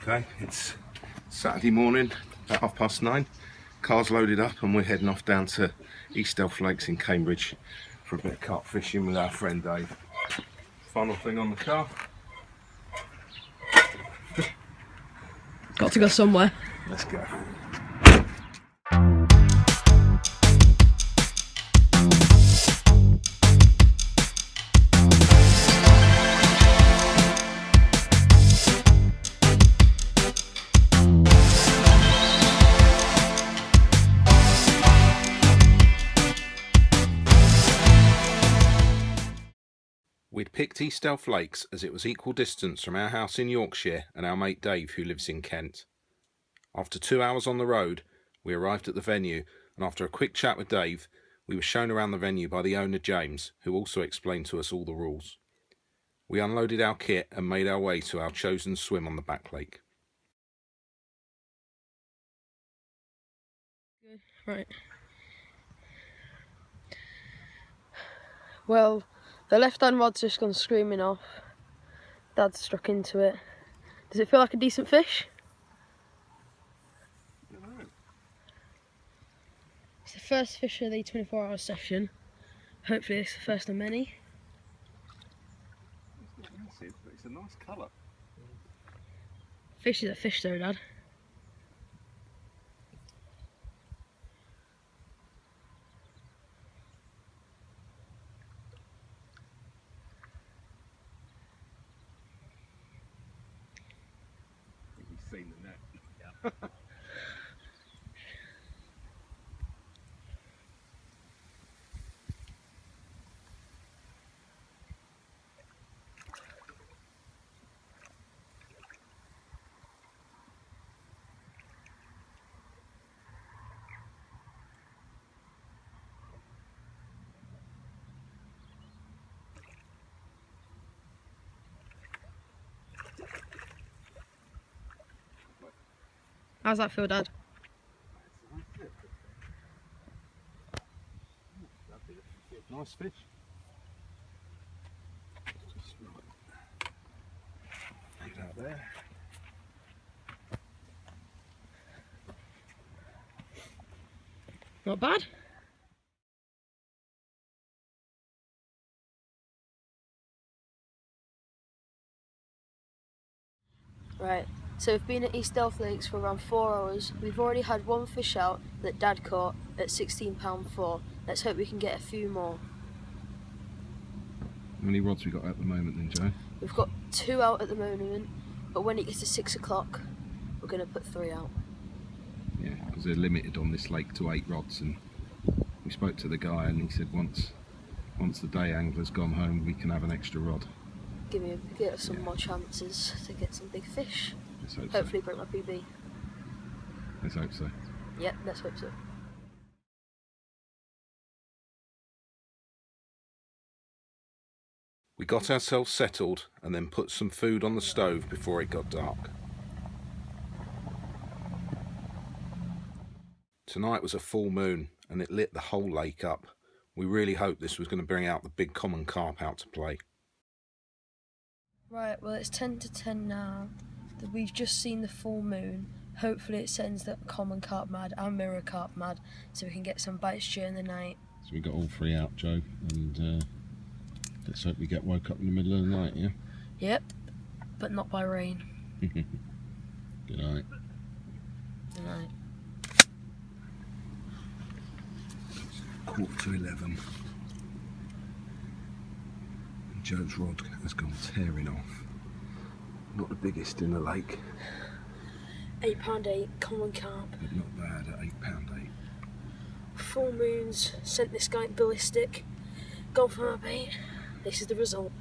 Okay, it's Saturday morning, about 9:30. Car's loaded up and we're heading off down to East Delph Lakes in Cambridge for a bit of carp fishing with our friend Dave. Final thing on the car. Got to go somewhere. Let's go. We'd picked East Delph Lakes as it was equal distance from our house in Yorkshire and our mate Dave, who lives in Kent. After 2 hours on the road, we arrived at the venue, and after a quick chat with Dave, we were shown around the venue by the owner James, who also explained to us all the rules. We unloaded our kit and made our way to our chosen swim on the back lake. Right. Well, the left-hand rod's just gone screaming off. Dad's struck into it. Does it feel like a decent fish? I don't know. It's the first fish of the 24-hour session. Hopefully it's the first of many. It's not massive, but it's a nice colour. Fish is a fish though, Dad. You've seen the net. Yeah. How's that feel, Dad? Nice fish. Just right. Get out there. Not bad. Right, so we've been at East Delph Lakes for around 4 hours. We've already had one fish out that Dad caught at £16.4. Let's hope we can get a few more. How many rods we got at the moment then, Joe? We've got 2 out at the moment, but when it gets to 6 o'clock, we're going to put 3 out. Yeah, because they're limited on this lake to 8 rods, and we spoke to the guy and he said once the day angler's gone home, we can have an extra rod. Give us some more chances to get some big fish. Let's hope Hopefully break my PB. Let's hope so. Yep, let's hope so. We got ourselves settled and then put some food on the stove before it got dark. Tonight was a full moon and it lit the whole lake up. We really hoped this was going to bring out the big common carp out to play. Right, well it's 10 to 10 now. We've just seen the full moon. Hopefully it sends the common carp mad and mirror carp mad so we can get some bites during the night. So we got all 3 out, Joe, and let's hope we get woke up in the middle of the night, yeah? Yep, but not by rain. Good night. Good night. 11:15. And Joe's rod has gone tearing off. Not the biggest in the lake, £8.8 common carp. but not bad at £8.8. Full moons sent this guy ballistic. Gone for my bait. This is the result.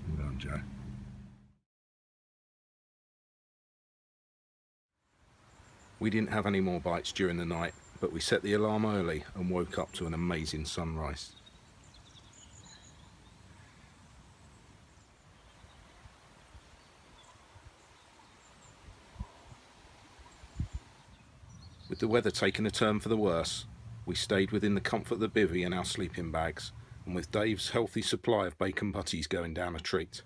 Well done, Joe. We didn't have any more bites during the night, but we set the alarm early and woke up to an amazing sunrise. With the weather taking a turn for the worse, we stayed within the comfort of the bivvy and our sleeping bags, and with Dave's healthy supply of bacon butties going down a treat.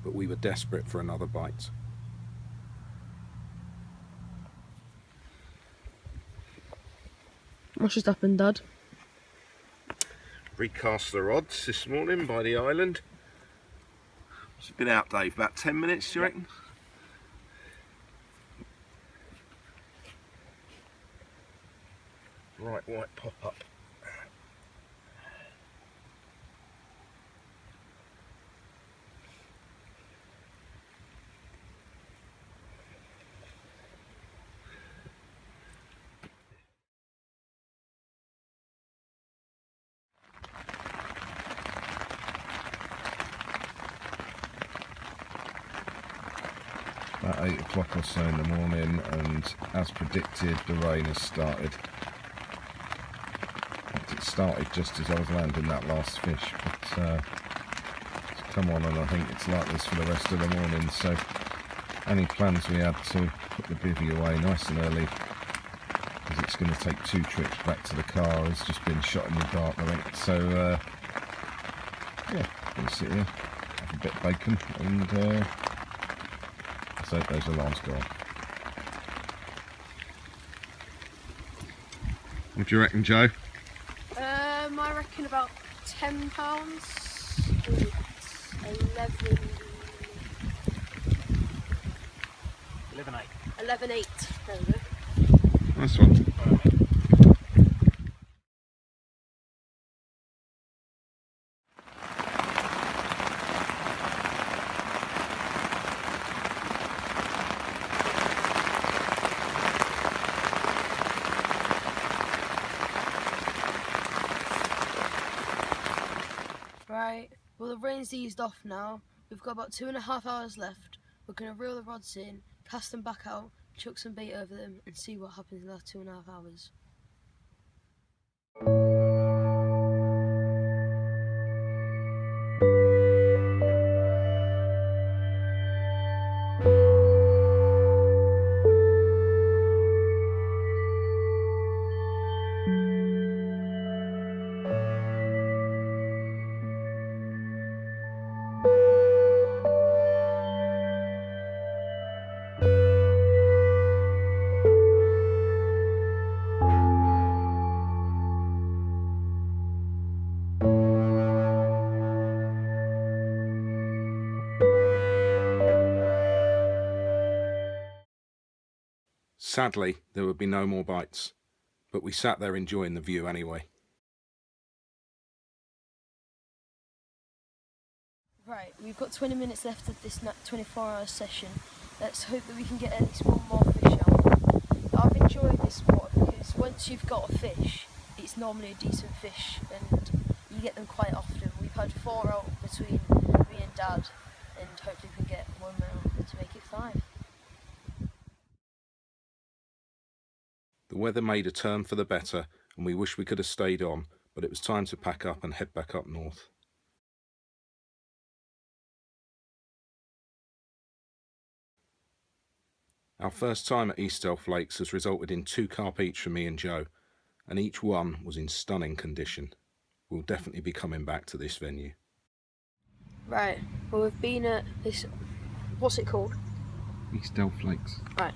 but we were desperate for another bite. What's just happened, Dad? Recast the rods this morning by the island. It's been out, Dave, about 10 minutes, do you reckon? Right white pop up. About 8 o'clock or so in the morning, and as predicted, the rain has started. It started just as I was landing that last fish, but it's come on, and I think it's like this for the rest of the morning. So any plans we had to put the bivvy away nice and early, because it's going to take 2 trips back to the car, has just been shot in the dark, I think. So yeah, going to sit here, have a bit of bacon, and so those alarms go off. What do you reckon, Joe? I reckon about £10. It's 11.8. There we go. Nice one. Right, well the rain's eased off now. We've got about 2.5 hours left. We're going to reel the rods in, cast them back out, chuck some bait over them and see what happens in the last 2.5 hours. Sadly, there would be no more bites, but we sat there enjoying the view anyway. Right, we've got 20 minutes left of this 24-hour session. Let's hope that we can get at least one more fish out. I've enjoyed this sport because once you've got a fish, it's normally a decent fish and you get them quite often. We've had 4 out between me and Dad, and hopefully we can get one more to make it 5. The weather made a turn for the better, and we wish we could have stayed on, but it was time to pack up and head back up north. Our first time at East Delph Lakes has resulted in 2 carp each for me and Joe, and each one was in stunning condition. We'll definitely be coming back to this venue. Right, well we've been at this, what's it called? East Delph Lakes. Right,